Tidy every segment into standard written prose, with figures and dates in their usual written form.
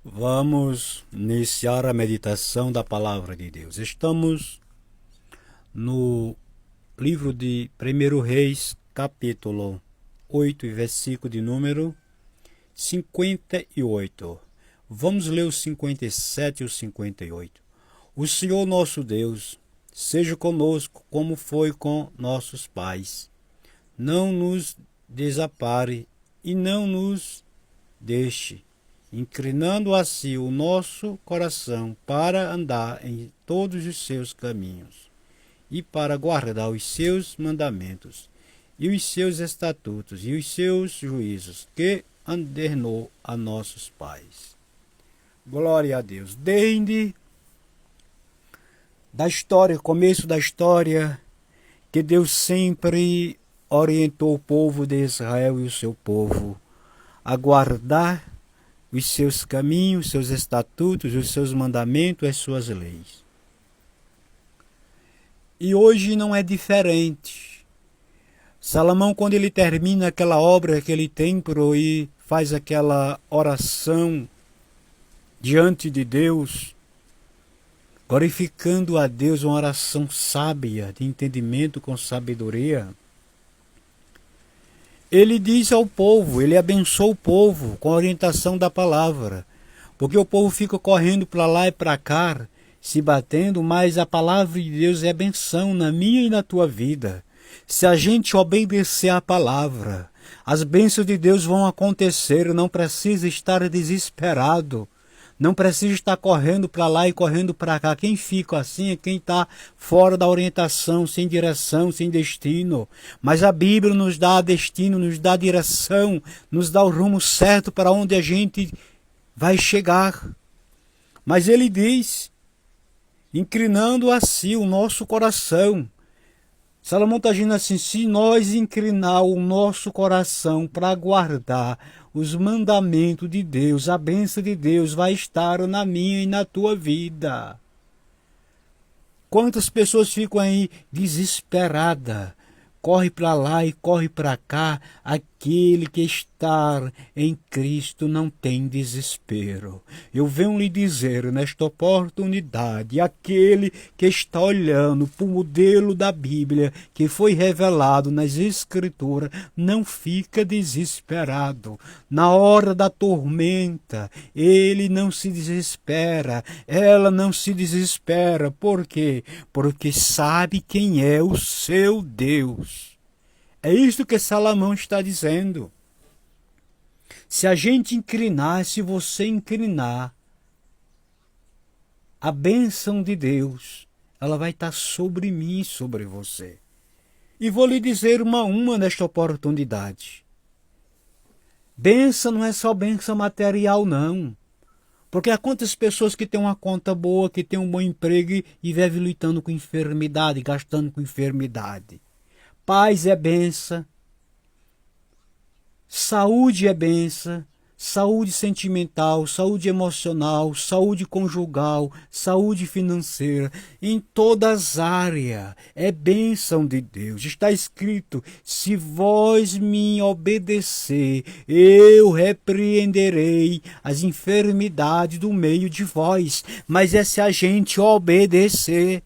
Vamos iniciar a meditação da Palavra de Deus. Estamos no livro de 1 Reis, capítulo 8, versículo de número 58. Vamos ler os 57 e os 58. O Senhor nosso Deus seja conosco como foi com nossos pais. Não nos desampare e não nos deixe, inclinando assim o nosso coração para andar em todos os seus caminhos e para guardar os seus mandamentos e os seus estatutos e os seus juízos que ordenou a nossos pais. Glória a Deus. Desde da história, começo da história, que Deus sempre orientou o povo de Israel e o seu povo a guardar os seus caminhos, seus estatutos, os seus mandamentos, as suas leis. E hoje não é diferente. Salomão, quando ele termina aquela obra, aquele templo e faz aquela oração diante de Deus, glorificando a Deus, uma oração sábia, de entendimento com sabedoria, ele diz ao povo, ele abençoa o povo com a orientação da palavra, porque o povo fica correndo para lá e para cá, se batendo, mas a palavra de Deus é benção na minha e na tua vida. Se a gente obedecer à palavra, as bênçãos de Deus vão acontecer, não precisa estar desesperado. Não precisa estar correndo para lá e correndo para cá. Quem fica assim é quem está fora da orientação, sem direção, sem destino. Mas a Bíblia nos dá destino, nos dá direção, nos dá o rumo certo para onde a gente vai chegar. Mas ele diz, inclinando assim o nosso coração. Salomão está dizendo assim, se nós inclinar o nosso coração para guardar os mandamentos de Deus, a bênção de Deus vai estar na minha e na tua vida. Quantas pessoas ficam aí desesperadas, corre para lá e corre para cá, aquele que está em Cristo não tem desespero. Eu venho lhe dizer nesta oportunidade, aquele que está olhando para o modelo da Bíblia que foi revelado nas Escrituras, não fica desesperado. Na hora da tormenta, ele não se desespera, ela não se desespera. Por quê? Porque sabe quem é o seu Deus. É isto que Salomão está dizendo. Se a gente inclinar, se você inclinar, a bênção de Deus, ela vai estar sobre mim e sobre você. E vou lhe dizer uma nesta oportunidade. Bênção não é só bênção material, não. Porque há quantas pessoas que têm uma conta boa, que têm um bom emprego e vivem lutando com enfermidade, gastando com enfermidade. Paz é benção, saúde é benção, saúde sentimental, saúde emocional, saúde conjugal, saúde financeira, em todas as áreas, é bênção de Deus. Está escrito, se vós me obedecer, eu repreenderei as enfermidades do meio de vós, mas é se a gente obedecer.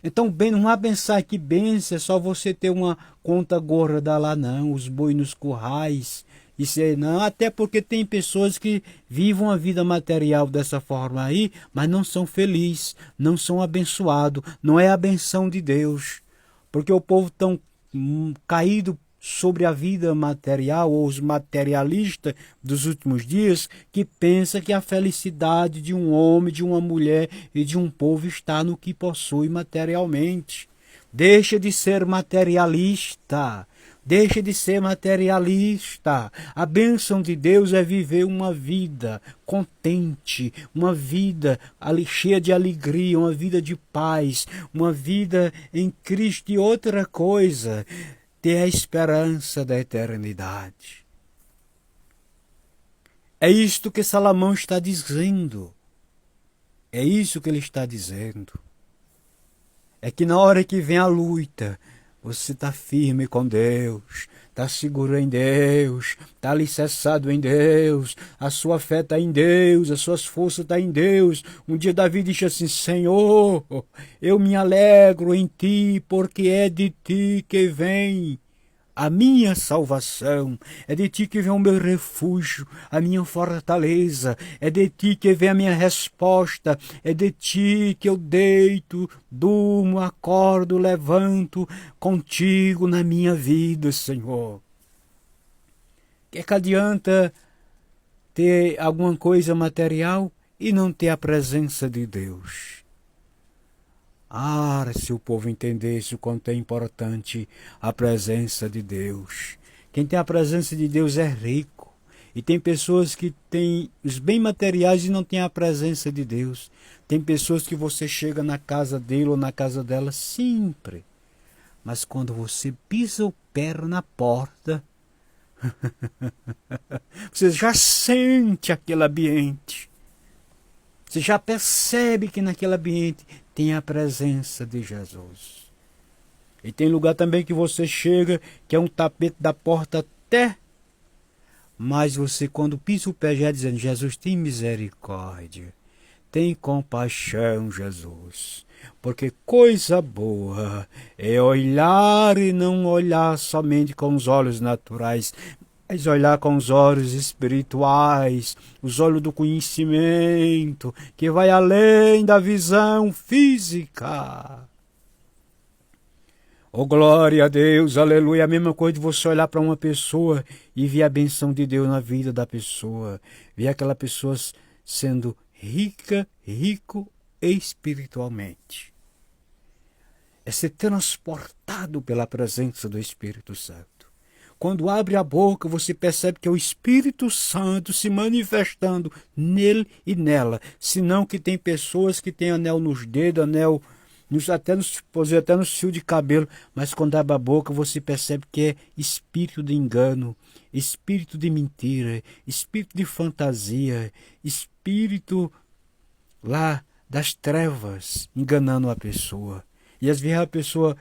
Então, não vá pensar que bênção é só você ter uma conta gorda lá, não, os boi nos currais, isso aí não, até porque tem pessoas que vivem a vida material dessa forma aí, mas não são felizes, não são abençoados, não é a benção de Deus, porque o povo tão caído sobre a vida material, ou os materialistas dos últimos dias, que pensa que a felicidade de um homem, de uma mulher e de um povo está no que possui materialmente. Deixa de ser materialista. Deixa de ser materialista. A bênção de Deus é viver uma vida contente, uma vida cheia de alegria, uma vida de paz, uma vida em Cristo. E outra coisa, ter a esperança da eternidade. É isto que Salomão está dizendo. É isso que ele está dizendo. É que na hora que vem a luta, Você está firme com Deus, está seguro em Deus, está alicerçado em Deus, a sua fé está em Deus, as suas forças estão em Deus. Um dia Davi disse assim: Senhor, eu me alegro em ti, porque é de ti que vem a minha salvação, é de ti que vem o meu refúgio, a minha fortaleza, é de ti que vem a minha resposta, é de ti que eu deito, durmo, acordo, levanto contigo na minha vida, Senhor. Que adianta ter alguma coisa material e não ter a presença de Deus? Ah, se o povo entendesse o quanto é importante a presença de Deus. Quem tem a presença de Deus é rico. E tem pessoas que têm os bens materiais e não têm a presença de Deus. Tem pessoas que você chega na casa dele ou na casa dela sempre. Mas quando você pisa o pé na porta, você já sente aquele ambiente. Você já percebe que naquele ambiente tem a presença de Jesus. E tem lugar também que você chega, que é um tapete da porta até, mas você quando pisa o pé já dizendo: Jesus, tem misericórdia, tem compaixão, Jesus. Porque coisa boa é olhar e não olhar somente com os olhos naturais, mas olhar com os olhos espirituais, os olhos do conhecimento, que vai além da visão física. Oh, glória a Deus, aleluia. A mesma coisa de você olhar para uma pessoa e ver a benção de Deus na vida da pessoa. Ver aquela pessoa sendo rico espiritualmente. É ser transportado pela presença do Espírito Santo. Quando abre a boca, você percebe que é o Espírito Santo se manifestando nele e nela. Senão que tem pessoas que têm anel nos dedos, anel até nos fios de cabelo, mas quando abre a boca, você percebe que é espírito de engano, espírito de mentira, espírito de fantasia, espírito lá das trevas, enganando a pessoa. E às vezes a pessoa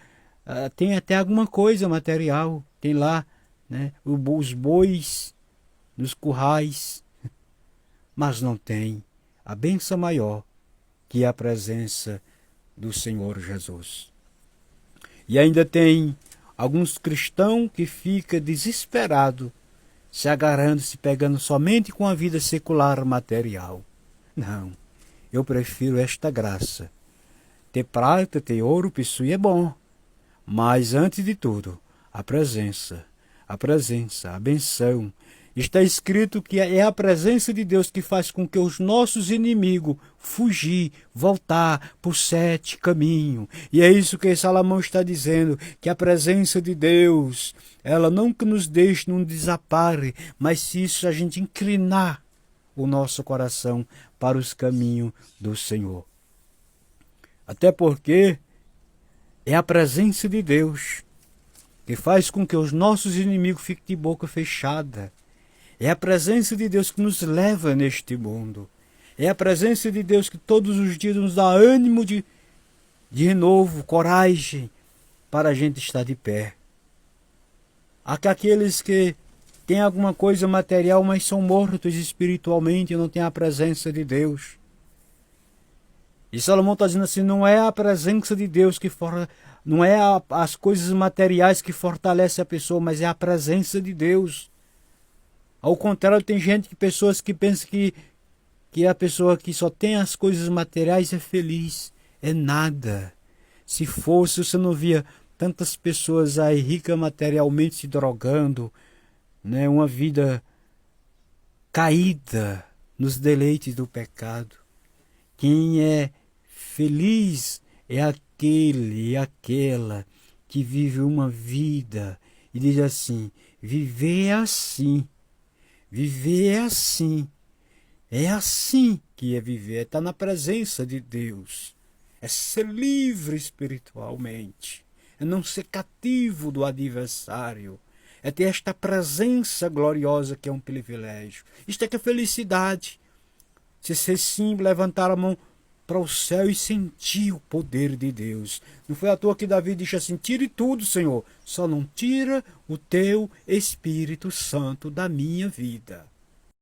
tem até alguma coisa material, tem lá, né, os bois nos currais, mas não tem a bênção maior, que é a presença do Senhor Jesus. E ainda tem alguns cristãos que ficam desesperados, se agarrando, se pegando somente com a vida secular material. Não, eu prefiro esta graça. Ter prata, ter ouro, isso é bom, mas antes de tudo, a presença, a benção. Está escrito que é a presença de Deus que faz com que os nossos inimigos fugir, voltar por 7 caminhos. E é isso que Salomão está dizendo, que a presença de Deus, ela nunca nos deixa, não desapare, mas se isso a gente inclinar o nosso coração para os caminhos do Senhor. Até porque é a presença de Deus que faz com que os nossos inimigos fiquem de boca fechada. É a presença de Deus que nos leva neste mundo. É a presença de Deus que todos os dias nos dá ânimo de renovo, coragem, para a gente estar de pé. Há aqueles que têm alguma coisa material, mas são mortos espiritualmente e não têm a presença de Deus. E Salomão está dizendo assim, não é a presença de Deus não é as coisas materiais que fortalecem a pessoa, mas é a presença de Deus. Ao contrário, tem pessoas que pensam que a pessoa que só tem as coisas materiais é feliz. É nada. Se fosse, você não via tantas pessoas aí ricas materialmente se drogando, né? Uma vida caída nos deleites do pecado. Quem é feliz é aquele e aquela que vive uma vida e diz assim, viver é assim. Viver é assim. É assim que é viver. Está na presença de Deus. É ser livre espiritualmente. É não ser cativo do adversário. É ter esta presença gloriosa que é um privilégio. Isto é que é felicidade. Se ser simples, levantar a mão para o céu e sentir o poder de Deus. Não foi à toa que Davi disse assim: tire tudo, Senhor, só não tira o teu Espírito Santo da minha vida.